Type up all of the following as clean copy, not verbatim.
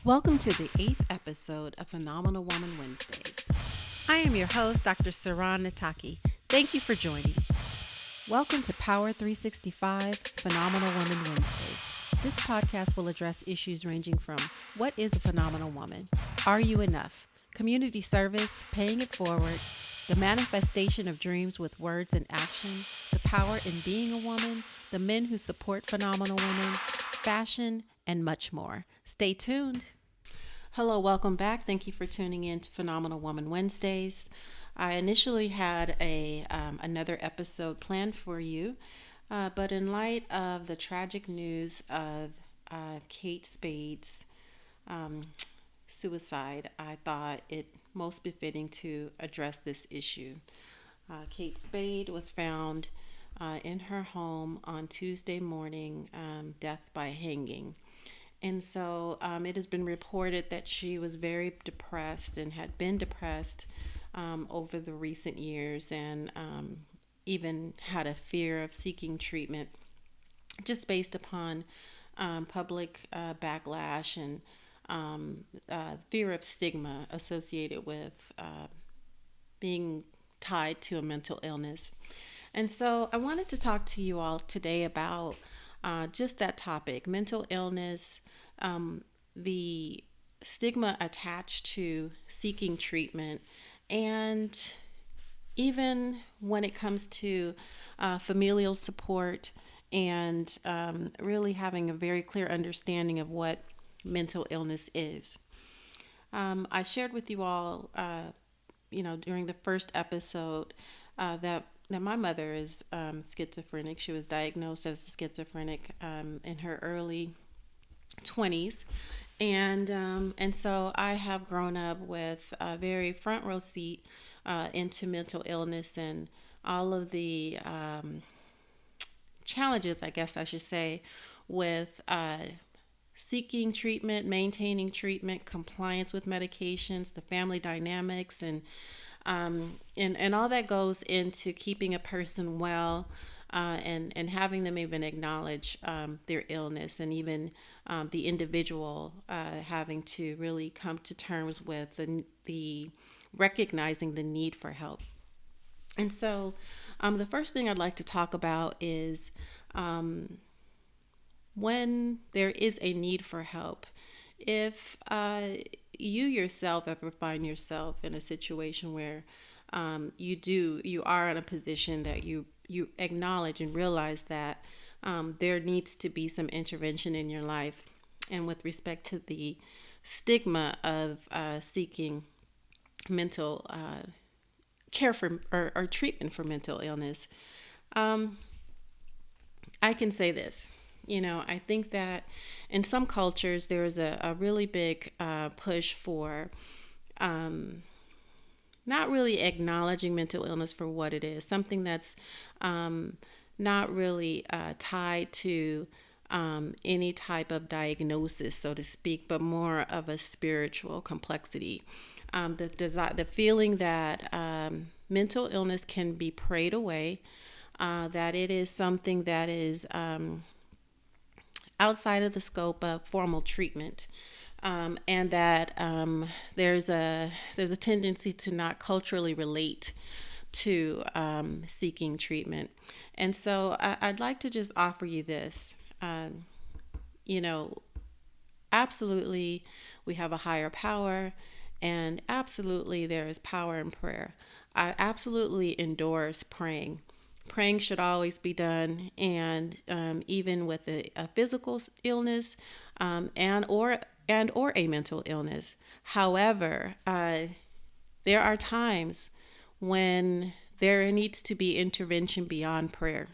Welcome to the 8th episode of Phenomenal Woman Wednesdays. I am your host, Dr. Saran Nataki. Thank you for joining. Welcome to Power 365 Phenomenal Woman Wednesdays. This podcast will address issues ranging from what is a phenomenal woman? Are you enough? Community service, paying it forward, the manifestation of dreams with words and action, the power in being a woman, the men who support phenomenal women, fashion, and much more. Stay tuned. Hello, welcome back. Thank you for tuning in to Phenomenal Woman Wednesdays. I initially had another episode planned for you, but in light of the tragic news of Kate Spade's um, suicide, I thought it most befitting to address this issue. Kate Spade was found in her home on Tuesday morning, death by hanging. And so it has been reported that she was very depressed and had been depressed over the recent years, and even had a fear of seeking treatment just based upon public backlash and fear of stigma associated with being tied to a mental illness. And so I wanted to talk to you all today about just that topic, mental illness, the stigma attached to seeking treatment, and even when it comes to familial support and really having a very clear understanding of what mental illness is. I shared with you all, during the first episode, that my mother is schizophrenic. She was diagnosed as schizophrenic in her early 20s, and so I have grown up with a very front row seat into mental illness and all of the challenges, I guess I should say, with seeking treatment, maintaining treatment, compliance with medications, the family dynamics, and all that goes into keeping a person well, and having them even acknowledge their illness, and even the individual having to really come to terms with the recognizing the need for help. And so the first thing I'd like to talk about is when there is a need for help. If you yourself ever find yourself in a situation where you are in a position that you acknowledge and realize that there needs to be some intervention in your life, and with respect to the stigma of seeking mental care for or treatment for mental illness, I can say this. I think that in some cultures there is a really big push for not really acknowledging mental illness for what it is, something that's not really tied to any type of diagnosis, so to speak, but more of a spiritual complexity. The feeling that mental illness can be prayed away, that it is something that is outside of the scope of formal treatment, and that there's a tendency to not culturally relate to seeking treatment. And so I'd like to just offer you this. You know, Absolutely, we have a higher power, and absolutely, there is power in prayer. I absolutely endorse praying. Praying should always be done, and even with a physical illness, and or a mental illness. However, there are times when there needs to be intervention beyond prayer,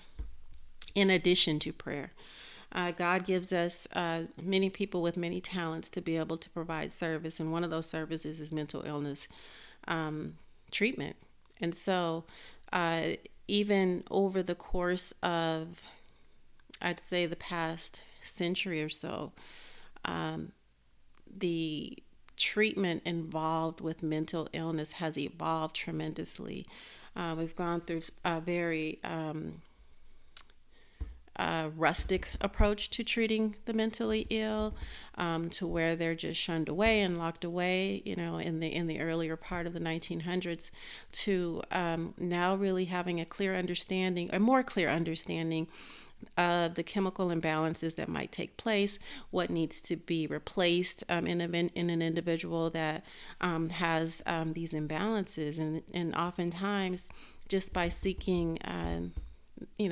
in addition to prayer. God gives us many people with many talents to be able to provide service, and one of those services is mental illness treatment. And so, even over the course of, I'd say, the past century or so, the treatment involved with mental illness has evolved tremendously. We've gone through a very rustic approach to treating the mentally ill, to where they're just shunned away and locked away, in the earlier part of the 1900s, to now really having a more clear understanding of the chemical imbalances that might take place, what needs to be replaced in an individual that has these imbalances, and oftentimes just by seeking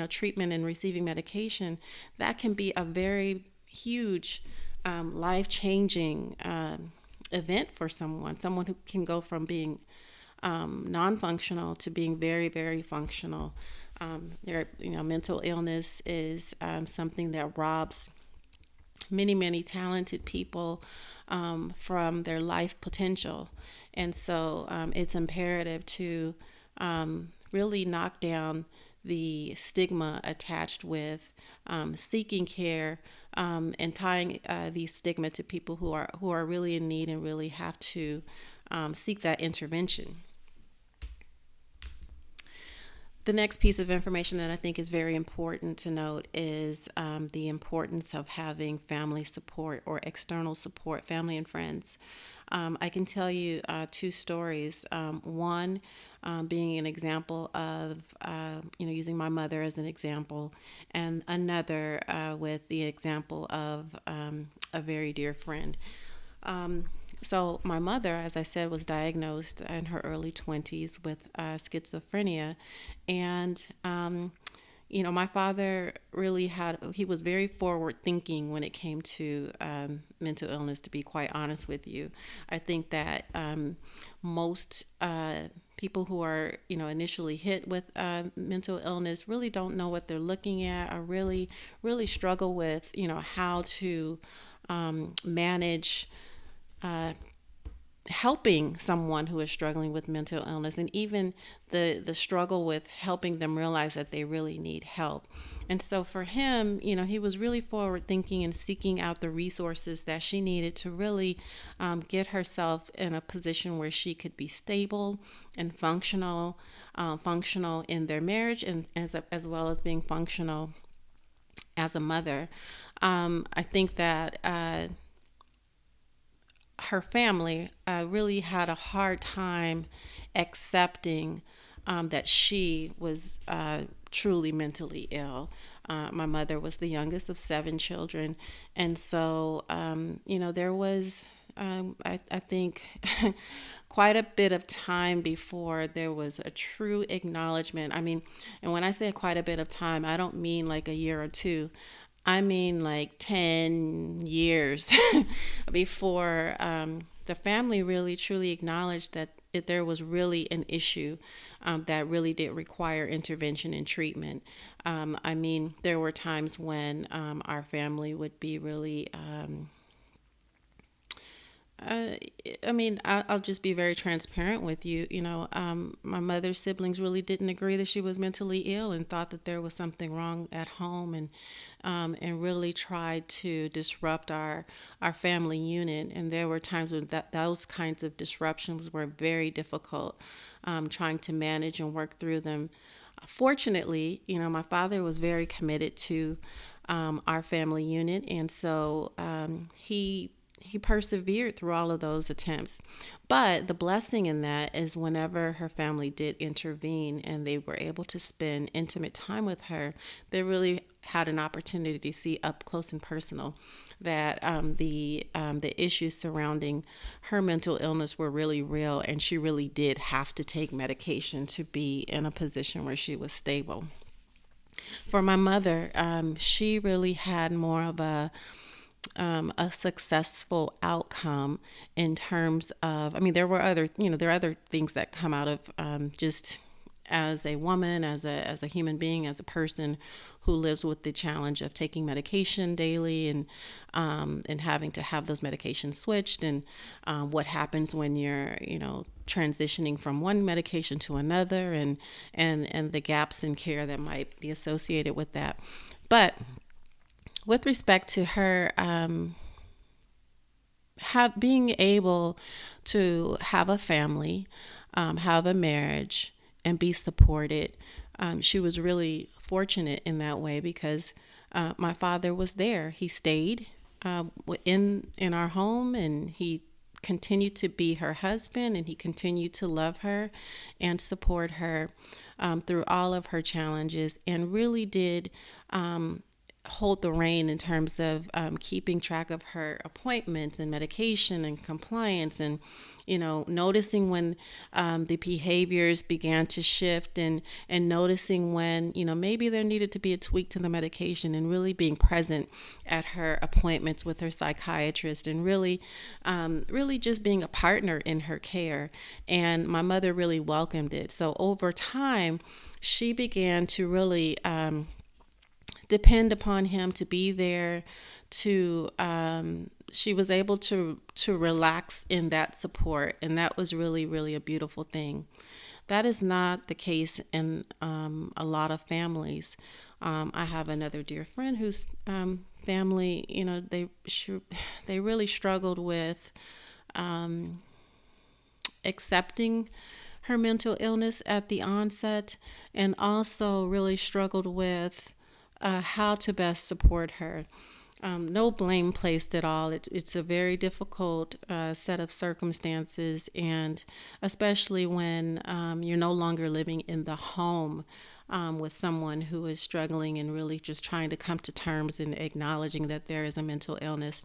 treatment and receiving medication, that can be a very huge life-changing event for someone who can go from being non-functional to being very, very functional. Mental illness is something that robs many, many talented people from their life potential. And so it's imperative to really knock down the stigma attached with seeking care, and tying the stigma to people who are really in need and really have to seek that intervention. The next piece of information that I think is very important to note is the importance of having family support or external support, family and friends. I can tell you two stories. One being an example of, using my mother as an example, and another with the example of a very dear friend. So my mother, as I said, was diagnosed in her early 20s with schizophrenia. And, my father really he was very forward thinking when it came to mental illness, to be quite honest with you. I think that most people who are, initially hit with mental illness really don't know what they're looking at, or really, really struggle with, how to manage helping someone who is struggling with mental illness, and even the struggle with helping them realize that they really need help. And so for him, he was really forward thinking and seeking out the resources that she needed to really get herself in a position where she could be stable and functional in their marriage, and as well as being functional as a mother. I think that her family really had a hard time accepting that she was truly mentally ill. My mother was the youngest of 7 children. And so, there was, I think, quite a bit of time before there was a true acknowledgement. I mean, and when I say quite a bit of time, I don't mean like a year or two. I mean like 10 years before the family really truly acknowledged that there was really an issue that really did require intervention and treatment. I mean, there were times when our family would be really I'll just be very transparent with you. My mother's siblings really didn't agree that she was mentally ill, and thought that there was something wrong at home, and really tried to disrupt our family unit. And there were times when those kinds of disruptions were very difficult, trying to manage and work through them. Fortunately, my father was very committed to our family unit, and so he persevered through all of those attempts. But the blessing in that is whenever her family did intervene and they were able to spend intimate time with her, they really had an opportunity to see up close and personal that the issues surrounding her mental illness were really real, and she really did have to take medication to be in a position where she was stable. For my mother, she really had more of a successful outcome in terms of, there were there are other things that come out of just as a woman, as a human being, as a person who lives with the challenge of taking medication daily, and having to have those medications switched, and what happens when you're transitioning from one medication to another, and the gaps in care that might be associated with that. But with respect to her being able to have a family, have a marriage, and be supported, she was really fortunate in that way, because my father was there. He stayed in our home, and he continued to be her husband, and he continued to love her and support her through all of her challenges, and really did hold the rein in terms of keeping track of her appointments and medication and compliance, and noticing when the behaviors began to shift, and noticing when maybe there needed to be a tweak to the medication, and really being present at her appointments with her psychiatrist, and really just being a partner in her care. And my mother really welcomed it. So over time, she began to really depend upon him to be there, to she was able to relax in that support, and that was really a beautiful thing. That is not the case in a lot of families. I have another dear friend whose family, they really struggled with accepting her mental illness at the onset, and also really struggled with how to best support her. No blame placed at all. It's a very difficult set of circumstances, and especially when you're no longer living in the home with someone who is struggling and really just trying to come to terms and acknowledging that there is a mental illness.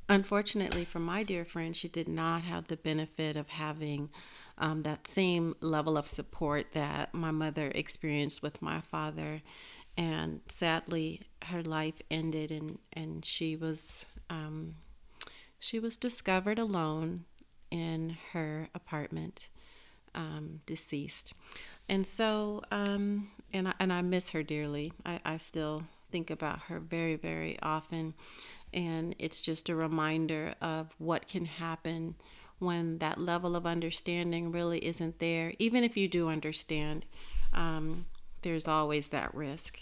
Unfortunately, for my dear friend, she did not have the benefit of having that same level of support that my mother experienced with my father. And sadly, her life ended, and she was discovered alone in her apartment, deceased. And so, and I miss her dearly. I still think about her very often. And it's just a reminder of what can happen when that level of understanding really isn't there. Even if you do understand, there's always that risk.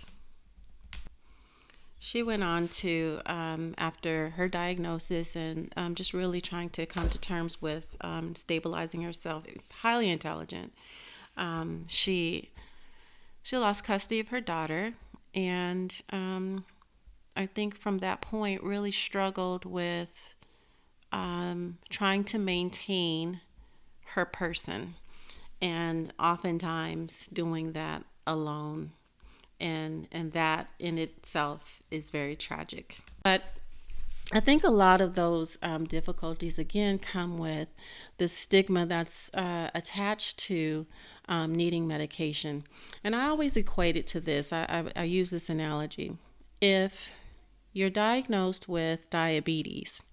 She went on to, after her diagnosis and just really trying to come to terms with stabilizing herself, highly intelligent. She lost custody of her daughter, and I think from that point really struggled with trying to maintain her person, and oftentimes doing that alone. And that in itself is very tragic. But I think a lot of those difficulties again come with the stigma that's attached to needing medication. And I always equate it to this. I use this analogy. If you're diagnosed with diabetes,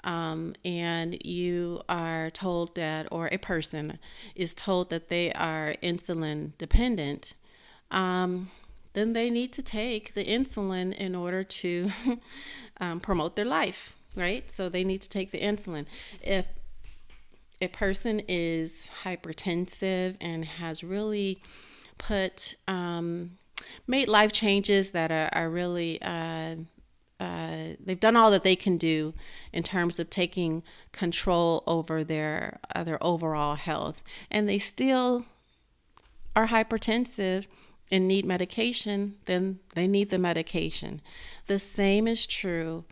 and you are told that, or a person is told that they are insulin dependent, then they need to take the insulin in order to promote their life, right? So they need to take the insulin. If a person is hypertensive and has really put made life changes that are really they've done all that they can do in terms of taking control over their overall health, and they still are hypertensive and need medication, then they need the medication. The same is true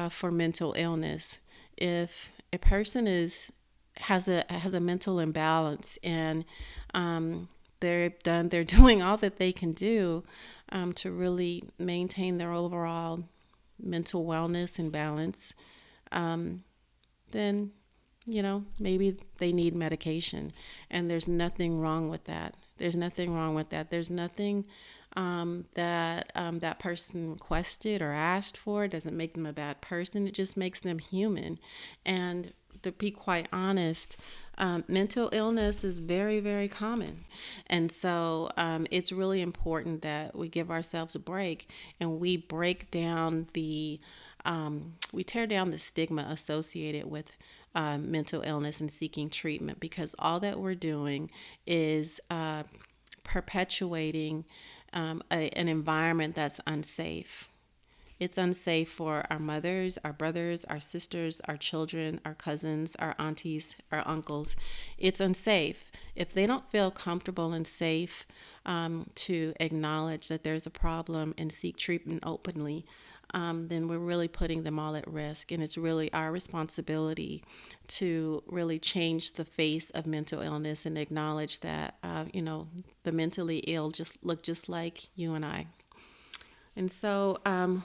for mental illness. If a person has a mental imbalance, and they're doing all that they can do to really maintain their overall mental wellness and balance, then maybe they need medication, and there's nothing wrong with that. There's nothing wrong with that. There's nothing that person requested or asked for. It doesn't make them a bad person. It just makes them human. And to be quite honest, mental illness is very common. And so it's really important that we give ourselves a break, and we break down we tear down the stigma associated with mental illness and seeking treatment, because all that we're doing is perpetuating an environment that's unsafe. It's unsafe for our mothers, our brothers, our sisters, our children, our cousins, our aunties, our uncles. It's unsafe. If they don't feel comfortable and safe to acknowledge that there's a problem and seek treatment openly, then we're really putting them all at risk. And it's really our responsibility to really change the face of mental illness and acknowledge that, the mentally ill just look just like you and I. And so,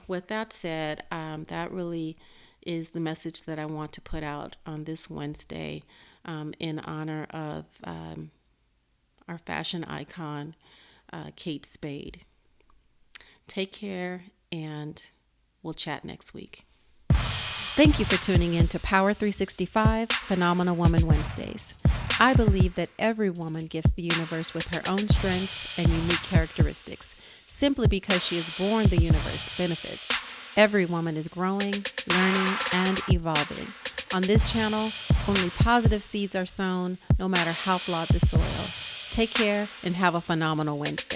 with that said, that really is the message that I want to put out on this Wednesday in honor of our fashion icon, Kate Spade. Take care, and we'll chat next week. Thank you for tuning in to Power 365 Phenomenal Woman Wednesdays. I believe that every woman gifts the universe with her own strengths and unique characteristics. Simply because she is born, the universe benefits. Every woman is growing, learning, and evolving. On this channel, only positive seeds are sown, no matter how flawed the soil. Take care and have a phenomenal Wednesday.